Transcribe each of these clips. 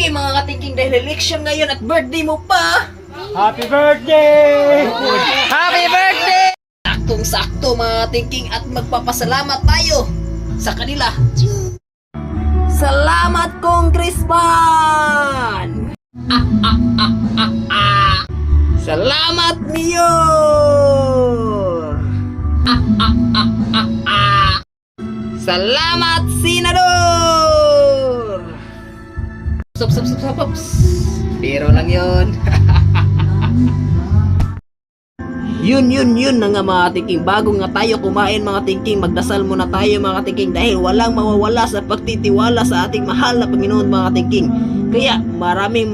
Okay mga katingking, dahil election ngayon at birthday mo pa. Happy birthday! Happy birthday! Saktong-sakto mga katingking at magpapasalamat tayo sa kanila. Salamat Congressman! Salamat Mayor! Salamat Senador! Stop. Biro lang yun. Yun na nga mga tingking. Bago nga tayo kumain mga tingking, magdasal muna tayo mga tingking dahil walang mawawala sa pagtitiwala sa ating mahal na Panginoon mga tingking. Kaya maraming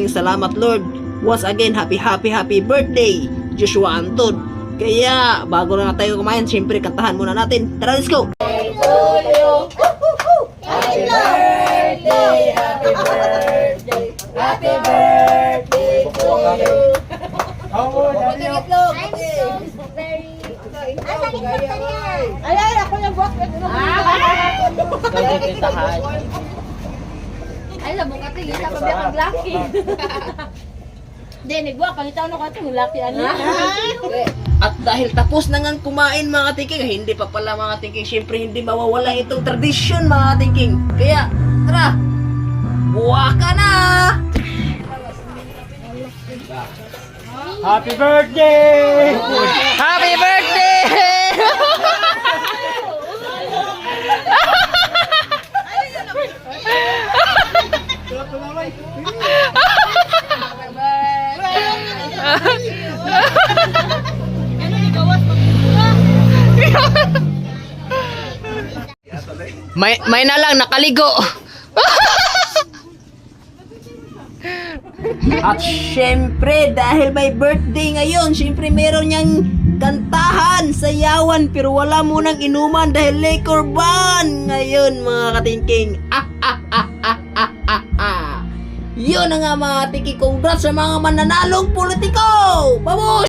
salamat Lord. Once again, happy birthday Joshua Anton. Kaya bago na tayo kumain, syempre kantahan muna natin. Tara, let's go! Happy birthday, happy birthday, happy birthday to you. How old are you? Ay, ako yung buwak. Ay, labong ka tingin. Tapos biya kag-lucky. Hindi, nagbuwak. Pangitaw na ka ito. Lucky ano. At dahil tapos na nga kumain mga tingking, hindi pa pala mga tingking, syempre hindi mawawala itong tradisyon mga tingking. Kaya, tara, buwa ka na! Happy birthday! Happy birthday! May na lang nakaligo. At syempre dahil may birthday ngayon, syempre meron niyang kantahan, sayawan, pero wala munang inuman dahil liquor ban ngayon mga katingking. Yun na nga mga katingking, congrats sa mga mananalong politiko. Babush!